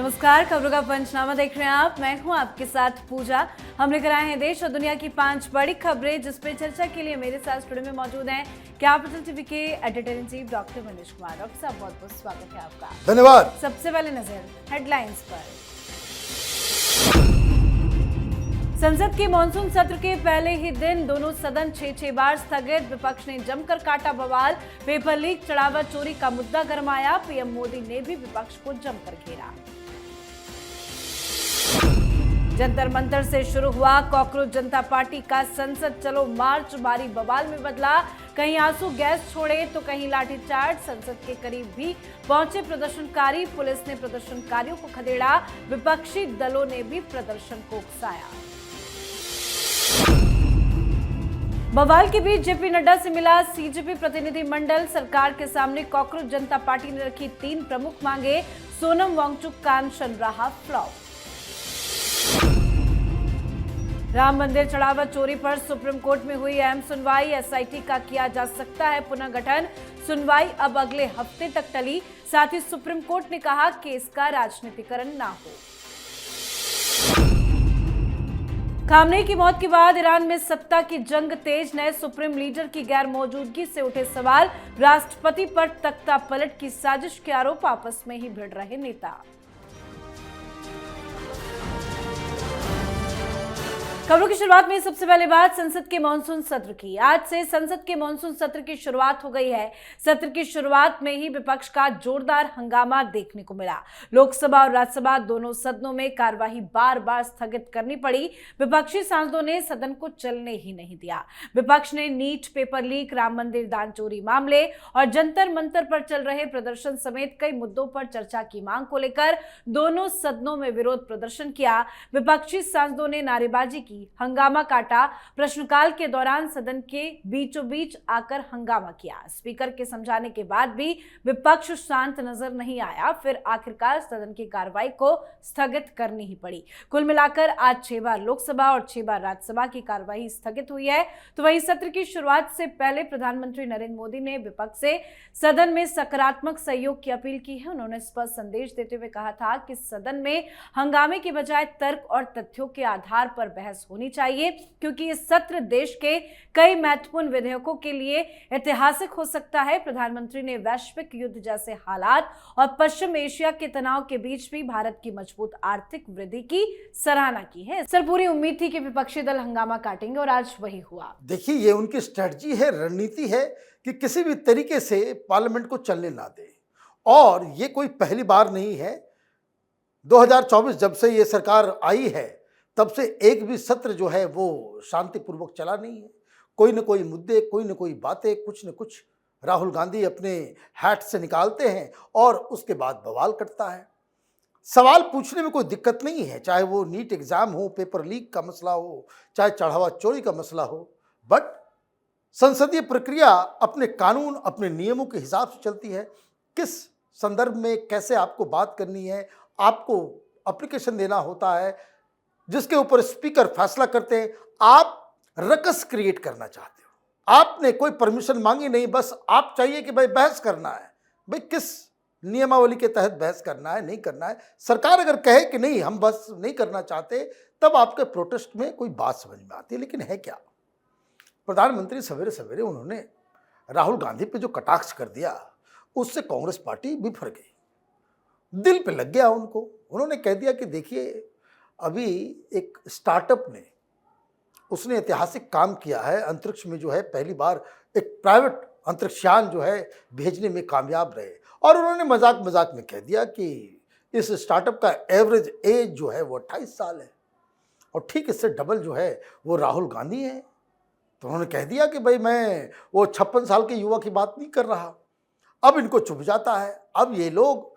नमस्कार, खबरों का पंचनामा देख रहे हैं आप। मैं हूं आपके साथ पूजा। हम लेकर आए हैं देश और दुनिया की 5 बड़ी खबरें, जिस पर चर्चा के लिए मेरे साथ स्टूडियो में मौजूद हैं कैपिटल टीवी के editor in chief doctor Manish Kumar. Doctor साहब, बहुत बहुत स्वागत है आपका। धन्यवाद। सबसे पहले नजर हेडलाइंस पर। संसद के मॉनसून सत्र के पहले ही दिन दोनों सदन 6 बार स्थगित। विपक्ष ने जमकर काटा बवाल। पेपर लीक, चढ़ावा चोरी का मुद्दा गरमाया। पीएम मोदी ने भी विपक्ष को जमकर घेरा। जंतर मंतर से शुरू हुआ कॉकरोच जनता पार्टी का संसद चलो मार्च, भारी बवाल में बदला। कहीं आंसू गैस छोड़े तो कहीं लाठीचार्ज। संसद के करीब भी पहुंचे प्रदर्शनकारी। पुलिस ने प्रदर्शनकारियों को खदेड़ा। विपक्षी दलों ने भी प्रदर्शन को उकसाया। बवाल के बीच जेपी नड्डा से मिला सीजेपी प्रतिनिधि मंडल। सरकार के सामने कॉकरोच जनता पार्टी ने रखी 3 प्रमुख मांगे। सोनम वांगचुक का अनशन रहा फ्लॉप। राम मंदिर चढ़ावा चोरी पर सुप्रीम कोर्ट में हुई अहम सुनवाई। एसआईटी का किया जा सकता है पुनर्गठन। सुनवाई अब अगले हफ्ते तक टली। साथ ही सुप्रीम कोर्ट ने कहा कि इसका राजनीतिकरण ना हो। खामनेई की मौत के बाद ईरान में सत्ता की जंग तेज। नए सुप्रीम लीडर की गैर मौजूदगी से उठे सवाल। राष्ट्रपति पर तख्ता पलट की साजिश के आरोप। आपस में ही भिड़ रहे नेता। खबरों की शुरुआत में सबसे पहले बात संसद के मॉनसून सत्र की। आज से संसद के मॉनसून सत्र की शुरुआत हो गई है। सत्र की शुरुआत में ही विपक्ष का जोरदार हंगामा देखने को मिला। लोकसभा और राज्यसभा दोनों सदनों में कार्यवाही बार बार स्थगित करनी पड़ी। विपक्षी सांसदों ने सदन को चलने ही नहीं दिया। विपक्ष ने नीट, पेपर लीक, राम मंदिर दान चोरी मामले और जंतर मंतर पर चल रहे प्रदर्शन समेत कई मुद्दों पर चर्चा की मांग को लेकर दोनों सदनों में विरोध प्रदर्शन किया। विपक्षी सांसदों ने नारेबाजी की, हंगामा काटा। प्रश्नकाल के दौरान सदन के बीचों बीच आकर हंगामा किया। स्पीकर के समझाने के बाद भी विपक्ष शांत नजर नहीं आया। फिर आखिरकार सदन की कार्रवाई को स्थगित करनी ही पड़ी। कुल मिलाकर आज 6 बार लोकसभा और 6 बार राज्यसभा की कार्रवाई स्थगित हुई है। तो वहीं सत्र की शुरुआत से पहले प्रधानमंत्री नरेंद्र मोदी ने विपक्ष से सदन में सकारात्मक सहयोग की अपील की है। उन्होंने स्पष्ट संदेश देते हुए कहा था कि सदन में हंगामे की बजाय तर्क और तथ्यों के आधार पर बहस होनी चाहिए, क्योंकि ये सत्र देश के कई महत्वपूर्ण विधेयकों के लिए ऐतिहासिक हो सकता है। प्रधानमंत्री ने वैश्विक युद्ध जैसे हालात और पश्चिम एशिया के तनाव के बीच भी भारत की मजबूत आर्थिक वृद्धि की सराहना की है। सर, पूरी उम्मीद थी कि विपक्षी दल हंगामा काटेंगे और आज वही हुआ। देखिए, ये उनकी स्ट्रेटजी है, रणनीति है कि किसी भी तरीके से पार्लियामेंट को चलने ना दे। और ये कोई पहली बार नहीं है। 2024 जब से ये सरकार आई है तब से एक भी सत्र जो है वो शांतिपूर्वक चला नहीं है। कोई न कोई मुद्दे, कोई न कोई बातें, कुछ न कुछ राहुल गांधी अपने हैट से निकालते हैं और उसके बाद बवाल कटता है। सवाल पूछने में कोई दिक्कत नहीं है, चाहे वो नीट एग्जाम हो, पेपर लीक का मसला हो, चाहे चढ़ावा चोरी का मसला हो। बट संसदीय प्रक्रिया अपने कानून, अपने नियमों के हिसाब से चलती है। किस संदर्भ में कैसे आपको बात करनी है, आपको एप्लीकेशन देना होता है, जिसके ऊपर स्पीकर फैसला करते हैं। आप रकस क्रिएट करना चाहते हो, आपने कोई परमिशन मांगी नहीं, बस आप चाहिए कि भाई बहस करना है। भाई किस नियमावली के तहत बहस करना है, नहीं करना है। सरकार अगर कहे कि नहीं, हम बस नहीं करना चाहते, तब आपके प्रोटेस्ट में कोई बात समझ में आती है। लेकिन है क्या, प्रधानमंत्री सवेरे सवेरे उन्होंने राहुल गांधी पे जो कटाक्ष कर दिया, उससे कांग्रेस पार्टी बिफर गई, दिल पे लग गया उनको। उन्होंने कह दिया कि देखिए, अभी एक स्टार्टअप ने, उसने ऐतिहासिक काम किया है। अंतरिक्ष में जो है पहली बार एक प्राइवेट अंतरिक्षयान जो है भेजने में कामयाब रहे। और उन्होंने मजाक मजाक में कह दिया कि इस स्टार्टअप का एवरेज एज जो है वो 28 साल है और ठीक इससे डबल जो है वो राहुल गांधी है। तो उन्होंने कह दिया कि भाई मैं वो 56 साल के युवा की बात नहीं कर रहा। अब इनको चुभ जाता है। अब ये लोग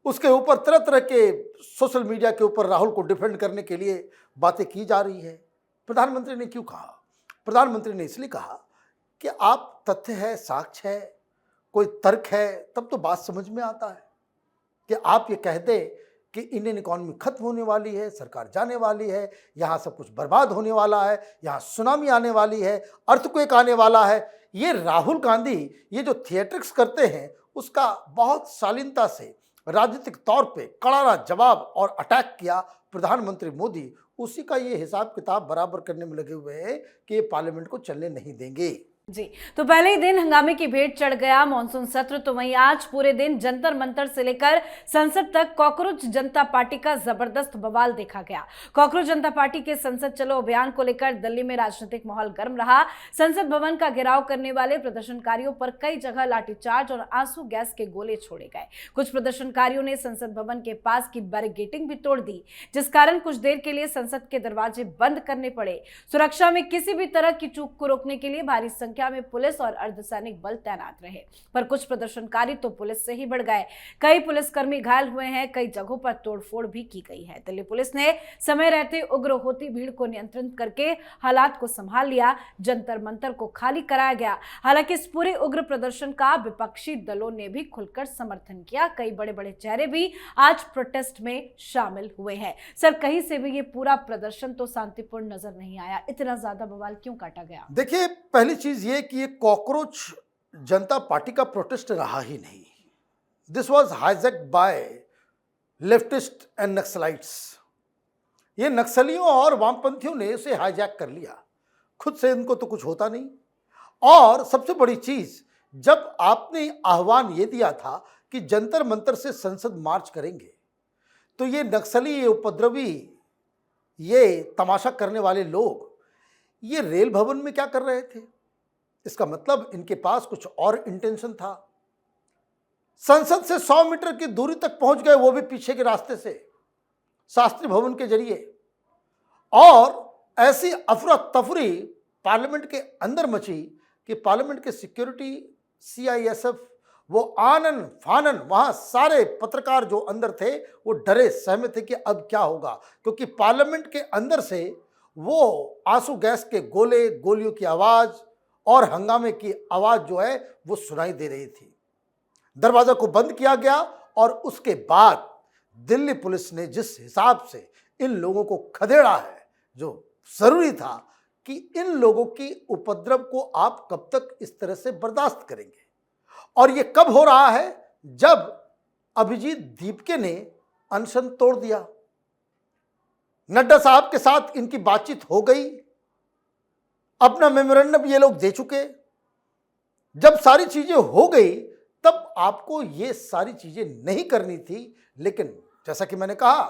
उसके ऊपर तरह तरह के सोशल मीडिया के ऊपर राहुल को डिफेंड करने के लिए बातें की जा रही है। प्रधानमंत्री ने क्यों कहा? प्रधानमंत्री ने इसलिए कहा कि आप तथ्य है, साक्ष्य है, कोई तर्क है, तब तो बात समझ में आता है। कि आप ये कह दें कि इंडियन इकॉनमी खत्म होने वाली है, सरकार जाने वाली है, यहाँ सब कुछ बर्बाद होने वाला है, यहाँ सुनामी आने वाली है, अर्थक्वेक आने वाला है। ये राहुल गांधी ये जो थिएट्रिक्स करते हैं, उसका बहुत शालीनता से राजनीतिक तौर पे करारा जवाब और अटैक किया प्रधानमंत्री मोदी, उसी का ये हिसाब किताब बराबर करने में लगे हुए हैं कि ये पार्लियामेंट को चलने नहीं देंगे। जी, तो पहले ही दिन हंगामे की भेंट चढ़ गया मॉनसून सत्र। तो वहीं आज पूरे दिन जंतर मंतर से लेकर संसद तक कॉकरोच जनता पार्टी का जबरदस्त बवाल देखा गया। कॉकरोच जनता पार्टी के संसद चलो अभियान को लेकर दिल्ली में राजनीतिक माहौल गर्म रहा। संसद भवन का घेराव करने वाले प्रदर्शनकारियों पर कई जगह लाठीचार्ज और आंसू गैस के गोले छोड़े गए। कुछ प्रदर्शनकारियों ने संसद भवन के पास की बैरिकेडिंग भी तोड़ दी, जिस कारण कुछ देर के लिए संसद के दरवाजे बंद करने पड़े। सुरक्षा में किसी भी तरह की चूक को रोकने के लिए भारी संख्या में पुलिस और अर्धसैनिक बल तैनात रहे, पर कुछ प्रदर्शनकारी तो पुलिस से ही बढ़ गए। कई पुलिसकर्मी घायल हुए हैं, कई जगहों पर तोड़फोड़ भी की गई है। दिल्ली पुलिस ने समय रहते उग्र होती भीड़ को नियंत्रित करके हालात को संभाल लिया। जंतर मंतर को खाली कराया गया। हालांकि इस पूरे उग्र प्रदर्शन का विपक्षी दलों ने भी खुलकर समर्थन किया। कई बड़े बड़े चेहरे भी आज प्रोटेस्ट में शामिल हुए हैं। सर, कहीं से भी ये पूरा प्रदर्शन तो शांतिपूर्ण नजर नहीं आया। इतना ज्यादा बवाल क्यों काटा गया? देखिए, पहली चीज ये कि ये कॉकरोच जनता पार्टी का प्रोटेस्ट रहा ही नहीं। This was hijacked by leftist and Naxalites. ये नक्सलियों और वामपंथियों ने इसे हाईजैक कर लिया। खुद से इनको तो कुछ होता नहीं। और सबसे बड़ी चीज, जब आपने आह्वान ये दिया था कि जंतर मंतर से संसद मार्च करेंगे, तो ये नक्सली, ये उपद्रवी, ये तमाशा करने वाले लोग ये रेल भवन में क्या कर रहे थे? इसका मतलब इनके पास कुछ और इंटेंशन था। संसद से 100 मीटर की दूरी तक पहुंच गए, वो भी पीछे के रास्ते से, शास्त्री भवन के जरिए। और ऐसी अफरा तफरी पार्लियामेंट के अंदर मची कि पार्लियामेंट के सिक्योरिटी, सीआईएसएफ, वो आनन फानन, वहां सारे पत्रकार जो अंदर थे वो डरे सहमे थे कि अब क्या होगा, क्योंकि पार्लियामेंट के अंदर से वो आंसू गैस के गोले, गोलियों की आवाज और हंगामे की आवाज जो है वो सुनाई दे रही थी। दरवाजा को बंद किया गया और उसके बाद दिल्ली पुलिस ने जिस हिसाब से इन लोगों को खदेड़ा है, जो जरूरी था कि इन लोगों की उपद्रव को आप कब तक इस तरह से बर्दाश्त करेंगे। और ये कब हो रहा है? जब अभिजीत दीपके ने अनशन तोड़ दिया। नड्डा साहब के साथ इनकी बातचीत हो गई, अपना मेमोरेंडम ये लोग दे चुके। जब सारी चीजें हो गई तब आपको ये सारी चीजें नहीं करनी थी। लेकिन जैसा कि मैंने कहा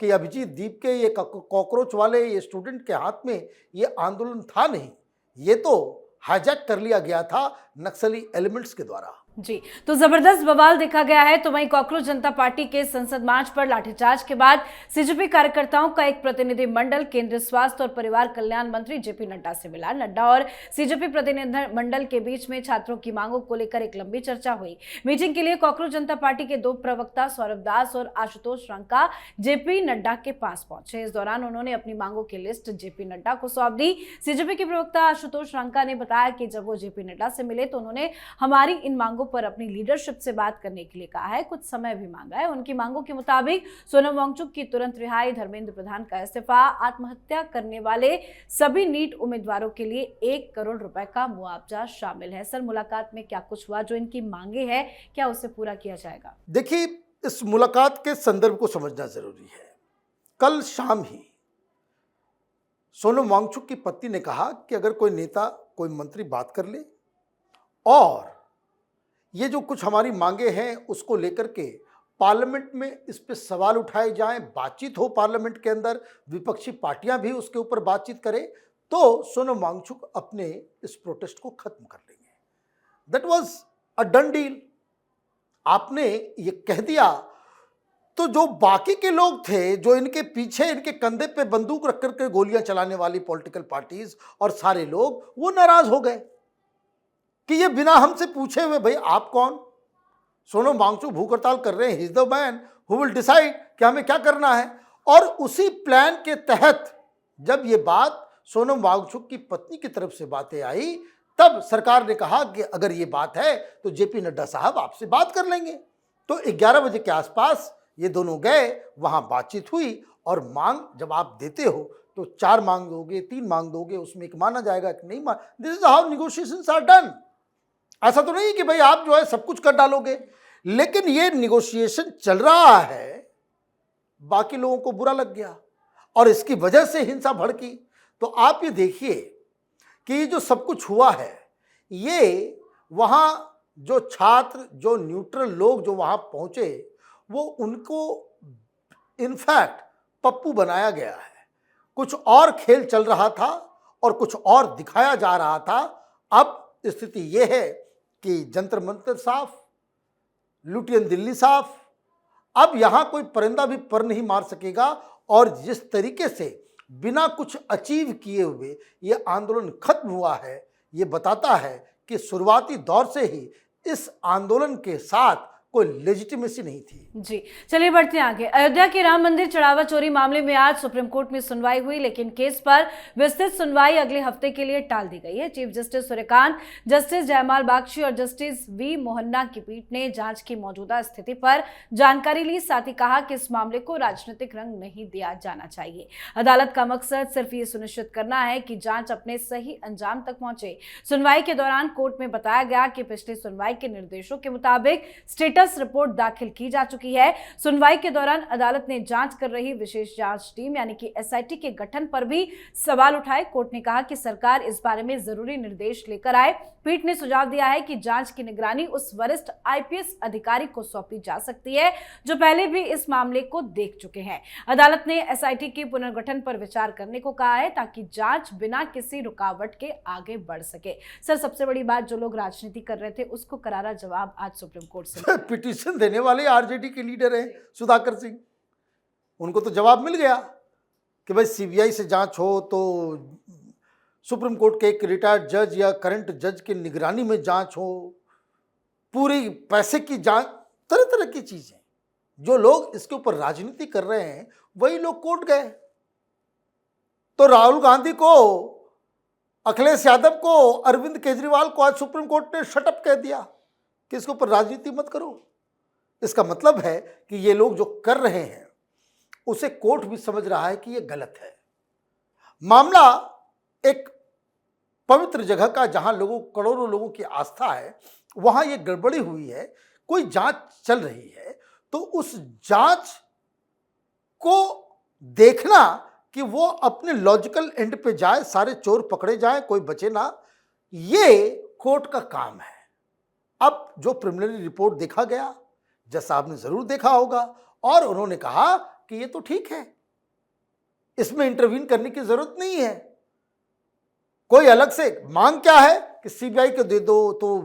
कि अभिजीत दीपके, ये कॉकरोच वाले, ये स्टूडेंट के हाथ में ये आंदोलन था नहीं, ये तो हाईजैक कर लिया गया था नक्सली एलिमेंट्स के द्वारा। जी, तो जबरदस्त बवाल देखा गया है। तो वहीं कॉकरोच जनता पार्टी के संसद मार्च पर लाठीचार्ज के बाद सीजेपी कार्यकर्ताओं का एक प्रतिनिधि मंडल केंद्रीय स्वास्थ्य और परिवार कल्याण मंत्री जेपी नड्डा से मिला। नड्डा और सीजेपी प्रतिनिधि मंडल के बीच में छात्रों की मांगों को लेकर एक लंबी चर्चा हुई। मीटिंग के लिए कॉकरोच जनता पार्टी के 2 प्रवक्ता सौरभ दास और आशुतोष रंका जेपी नड्डा के पास पहुंचे। इस दौरान उन्होंने अपनी मांगों की लिस्ट जेपी नड्डा को सौंप दी। सीजेपी के प्रवक्ता आशुतोष रंका ने बताया कि जब वो जेपी नड्डा से मिले तो उन्होंने हमारी इन मांगों पर अपनी लीडरशिप से बात करने के लिए कहा है, कुछ समय भी मांगा है। उनकी मांगों के मुताबिक सोनम वांगचुक की तुरंत रिहाई, धर्मेंद्र प्रधान का इस्तीफा, आत्महत्या करने वाले सभी नीट उम्मीदवारों के लिए 1 करोड़ रुपए का मुआवजा शामिल है। सर, मुलाकात में क्या कुछ हुआ? जो इनकी मांगे हैं, क्या उसे पूरा किया जाएगा? देखिए, इस मुलाकात के संदर्भ को समझना जरूरी है। कल शाम ही सोनम वांगचुक की पत्नी ने कहा कि अगर कोई नेता, कोई मंत्री बात कर ले और ये जो कुछ हमारी मांगे हैं उसको लेकर के पार्लियामेंट में इस पे सवाल उठाए जाएं, बातचीत हो पार्लियामेंट के अंदर, विपक्षी पार्टियां भी उसके ऊपर बातचीत करें, तो सोनम वांगचुक अपने इस प्रोटेस्ट को खत्म कर लेंगे। That was a done deal. आपने ये कह दिया तो जो बाकी के लोग थे, जो इनके पीछे, इनके कंधे पे बंदूक रख करके गोलियां चलाने वाली पॉलिटिकल पार्टीज और सारे लोग, वो नाराज हो गए कि ये बिना हमसे पूछे हुए, भाई आप कौन? सोनम वांगचुक भूख हड़ताल कर रहे हैं, he is the man who will decide कि हमें क्या करना है। और उसी प्लान के तहत जब ये बात सोनम वांगचुक की पत्नी की तरफ से बातें आई, तब सरकार ने कहा कि अगर ये बात है तो जेपी नड्डा साहब आपसे बात कर लेंगे। तो 11 बजे के आसपास ये दोनों गए, वहां बातचीत हुई और मांग जब आप देते हो तो 4 मांग दोगे, 3 मांग दोगे, उसमें एक माना जाएगा कि नहीं मान। This is how negotiations are done. ऐसा तो नहीं कि भाई आप जो है सब कुछ कर डालोगे। लेकिन ये निगोशिएशन चल रहा है, बाकी लोगों को बुरा लग गया और इसकी वजह से हिंसा भड़की। तो आप ये देखिए कि जो सब कुछ हुआ है, ये वहाँ जो छात्र, जो न्यूट्रल लोग जो वहाँ पहुँचे, वो उनको इनफैक्ट पप्पू बनाया गया है। कुछ और खेल चल रहा था और कुछ और दिखाया जा रहा था। अब स्थिति ये है कि जंतर मंतर साफ, लुटियन दिल्ली साफ। अब यहां कोई परिंदा भी पर नहीं मार सकेगा। और जिस तरीके से बिना कुछ अचीव किए हुए ये आंदोलन खत्म हुआ है, ये बताता है कि शुरुआती दौर से ही इस आंदोलन के साथ कोई लेजिटिमेसी नहीं थी। जी, चलिए बढ़ते हैं आगे। अयोध्या के राम मंदिर चढ़ावा चोरी मामले में आज सुप्रीम कोर्ट में सुनवाई हुई, लेकिन केस पर विस्तृत सुनवाई अगले हफ्ते के लिए टाल दी गई है। चीफ जस्टिस सूर्यकांत, जस्टिस जयमाल बागची और जस्टिस वी मोहन्ना की पीठ ने जांच की मौजूदा स्थिति पर जानकारी ली। साथ ही कहा कि इस मामले को राजनीतिक रंग नहीं दिया जाना चाहिए। अदालत का मकसद सिर्फ ये सुनिश्चित करना है कि जांच अपने सही अंजाम तक पहुंचे। सुनवाई के दौरान कोर्ट में बताया गया कि पिछली सुनवाई के निर्देशों के मुताबिक स्टेटस रिपोर्ट दाखिल की जा चुकी है। सुनवाई के दौरान अदालत ने जांच कर रही विशेष जांच टीम यानी कि एसआईटी के गठन पर भी सवाल उठाए। कोर्ट ने कहा कि सरकार इस बारे में जरूरी निर्देश लेकर आए। पीठ ने सुझाव दिया है कि जांच की निगरानी उस वरिष्ठ आईपीएस अधिकारी को सौंपी जा सकती है जो पहले भी इस मामले को देख चुके हैं। अदालत ने एसआईटी के पुनर्गठन पर विचार करने को कहा है ताकि जांच बिना किसी रुकावट के आगे बढ़ सके। सर, सबसे बड़ी बात, जो लोग राजनीति कर रहे थे उसको करारा जवाब आज सुप्रीम कोर्ट से। पिटीशन देने वाले आरजेडी के लीडर हैं सुधाकर सिंह, उनको तो जवाब मिल गया कि भाई सीबीआई से जांच हो तो सुप्रीम कोर्ट के एक रिटायर्ड जज या करंट जज की निगरानी में जांच हो, पूरी पैसे की जांच, तरह तरह की चीजें। जो लोग इसके ऊपर राजनीति कर रहे हैं वही लोग कोर्ट गए। तो राहुल गांधी को, अखिलेश यादव को, अरविंद केजरीवाल को आज सुप्रीम कोर्ट ने शटअप कह दिया कि इसके ऊपर राजनीति मत करो। इसका मतलब है कि ये लोग जो कर रहे हैं उसे कोर्ट भी समझ रहा है कि ये गलत है। मामला एक पवित्र जगह का, जहां लोगों, करोड़ों लोगों की आस्था है, वहां ये गड़बड़ी हुई है, कोई जांच चल रही है, तो उस जांच को देखना कि वो अपने लॉजिकल एंड पे जाए, सारे चोर पकड़े जाए, कोई बचे ना, ये कोर्ट का काम है। अब जो प्रिलिमिनरी रिपोर्ट देखा गया, जज साहब ने जरूर देखा होगा और उन्होंने कहा कि ये तो ठीक है, इसमें इंटरवीन करने की जरूरत नहीं है। कोई अलग से मांग क्या है कि सीबीआई को दे दो, तो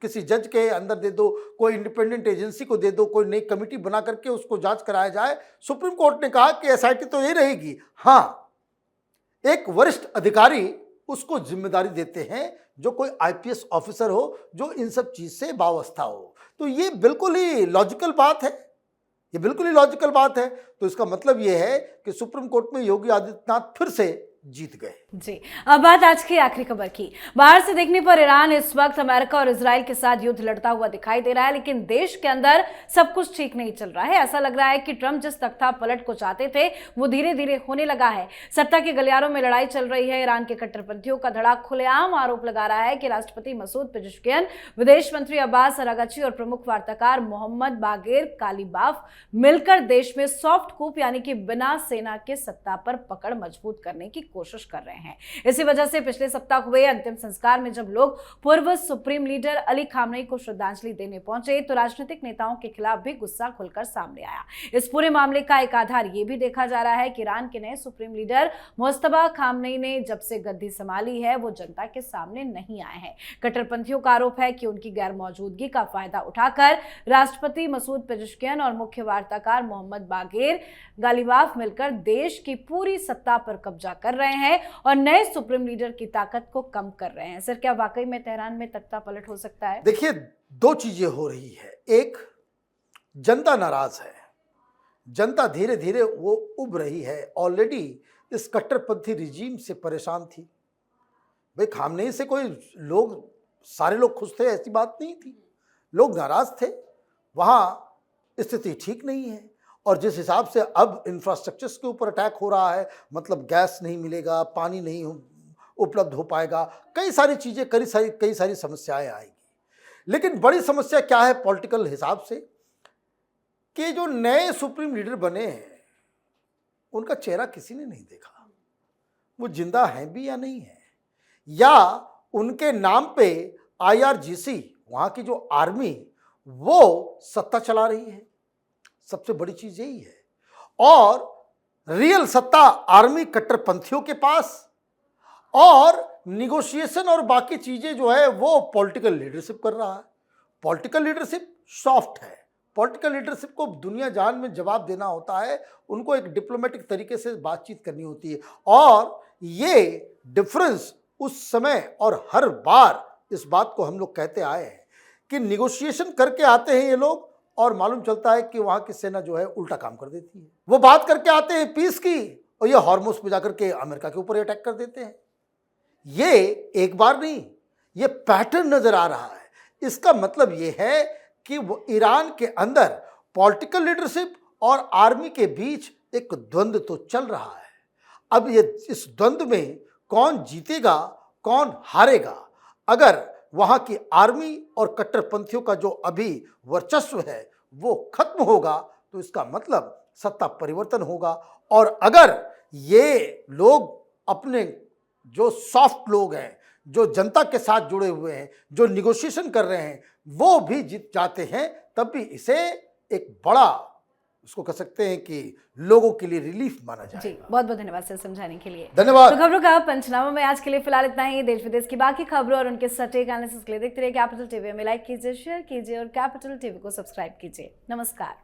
किसी जज के अंदर दे दो, कोई इंडिपेंडेंट एजेंसी को दे दो, कोई नई कमेटी बना करके उसको जांच कराया जाए। सुप्रीम कोर्ट ने कहा कि एसआईटी तो ये रहेगी, हाँ एक वरिष्ठ अधिकारी उसको जिम्मेदारी देते हैं जो कोई आईपीएस ऑफिसर हो, जो इन सब चीज से वाबस्ता हो। तो ये बिल्कुल ही लॉजिकल बात है, ये बिल्कुल ही लॉजिकल बात है। तो इसका मतलब ये है कि सुप्रीम कोर्ट में योगी आदित्यनाथ फिर से जीत गए। जी, अब बात आज की आखिरी खबर की। बाहर से देखने पर ईरान इस वक्त अमेरिका और इजराइल के साथ युद्ध लड़ता हुआ दिखाई दे रहा है, लेकिन देश के अंदर सब कुछ ठीक नहीं चल रहा है। ऐसा लग रहा है कि ट्रंप जिस तख्ता पलट को चाहते थे वो धीरे धीरे होने लगा है। सत्ता के गलियारों में लड़ाई चल रही है। ईरान के कट्टरपंथियों का धड़ा खुलेआम आरोप लगा रहा है कि राष्ट्रपति मसूद पेजेश्कियन, विदेश मंत्री अब्बास अरागची और प्रमुख वार्ताकार मोहम्मद बागेर कालीबाफ मिलकर देश में सॉफ्ट कूप यानी कि बिना सेना के सत्ता पर पकड़ मजबूत करने की कोशिश कर रहे हैं। इसी वजह से पिछले सप्ताह हुए अंतिम संस्कार में जब लोग पूर्व सुप्रीम लीडर अली खामनेई को श्रद्धांजलि देने पहुंचे तो राजनीतिक नेताओं के खिलाफ भी गुस्सा खुलकर सामने आया। इस पूरे मामले का एक आधार यह भी देखा जा रहा है कि ईरान के नए सुप्रीम लीडर मुस्तफा खामनेई ने जब से गद्दी संभाली है वो जनता के सामने नहीं आए हैं। कट्टरपंथियों का आरोप है कि उनकी गैर मौजूदगी का फायदा उठाकर राष्ट्रपति मसूद पेजेश्कियन और मुख्य वार्ताकार मोहम्मद बागेर गालिबाफ मिलकर देश की पूरी सत्ता पर कब्जा कर रहे हैं और नए सुप्रीम लीडर की ताकत को कम कर रहे हैं। सर, क्या वाकई में तेहरान में तख्ता पलट हो सकता है? देखिए, दो चीजें हो रही है। एक, जनता नाराज है, जनता धीरे धीरे वो उब रही है। ऑलरेडी इस कट्टरपंथी रिजीम से परेशान थी। भाई खामनेई से कोई लोग, सारे लोग खुश थे ऐसी बात नहीं थी, लोग नाराज थे। वहां स्थिति ठीक नहीं है और जिस हिसाब से अब इंफ्रास्ट्रक्चर्स के ऊपर अटैक हो रहा है, मतलब गैस नहीं मिलेगा, पानी नहीं उपलब्ध हो पाएगा, कई सारी चीज़ें, कई सारी समस्याएं आएंगी। लेकिन बड़ी समस्या क्या है पॉलिटिकल हिसाब से कि जो नए सुप्रीम लीडर बने हैं उनका चेहरा किसी ने नहीं देखा, वो जिंदा हैं भी या नहीं है, या उनके नाम पे IRGC वहां की जो आर्मी वो सत्ता चला रही है। सबसे बड़ी चीज यही है। और रियल सत्ता आर्मी कट्टरपंथियों के पास, और निगोशिएशन और बाकी चीजें जो है वो पॉलिटिकल लीडरशिप कर रहा है। पॉलिटिकल लीडरशिप सॉफ्ट है, पॉलिटिकल लीडरशिप को दुनिया जान में जवाब देना होता है, उनको एक डिप्लोमेटिक तरीके से बातचीत करनी होती है। और ये डिफरेंस उस समय और हर बार इस बात को हम लोग कहते आए हैं कि निगोशिएशन करके आते हैं ये लोग और मालूम चलता है कि वहां की सेना जो है उल्टा काम कर देती है। वो बात करके आते हैं पीस की और ये हॉर्मुज पे जाकर के अमेरिका के ऊपर अटैक कर देते हैं। ये एक बार नहीं, ये पैटर्न नजर आ रहा है। इसका मतलब ये है कि वो ईरान के अंदर पॉलिटिकल लीडरशिप और आर्मी के बीच एक द्वंद्व तो चल रहा है। अब ये इस द्वंद्व में कौन जीतेगा कौन हारेगा, अगर वहां की आर्मी और कट्टरपंथियों का जो अभी वर्चस्व है वो खत्म होगा तो इसका मतलब सत्ता परिवर्तन होगा। और अगर ये लोग अपने जो सॉफ्ट लोग हैं, जो जनता के साथ जुड़े हुए हैं, जो निगोशिएशन कर रहे हैं, वो भी जीत जाते हैं, तब भी इसे एक बड़ा, उसको कह सकते हैं कि लोगों के लिए रिलीफ माना जाए। जी, बहुत बहुत धन्यवाद सर समझाने के लिए। धन्यवाद। तो खबरों का पंचनामा में आज के लिए फिलहाल इतना ही। देश विदेश की बाकी खबरों और उनके सटीक एनालिसिस के लिए देखते रहिए कैपिटल टीवी में। लाइक कीजिए, शेयर कीजिए और कैपिटल टीवी को सब्सक्राइब कीजिए। नमस्कार।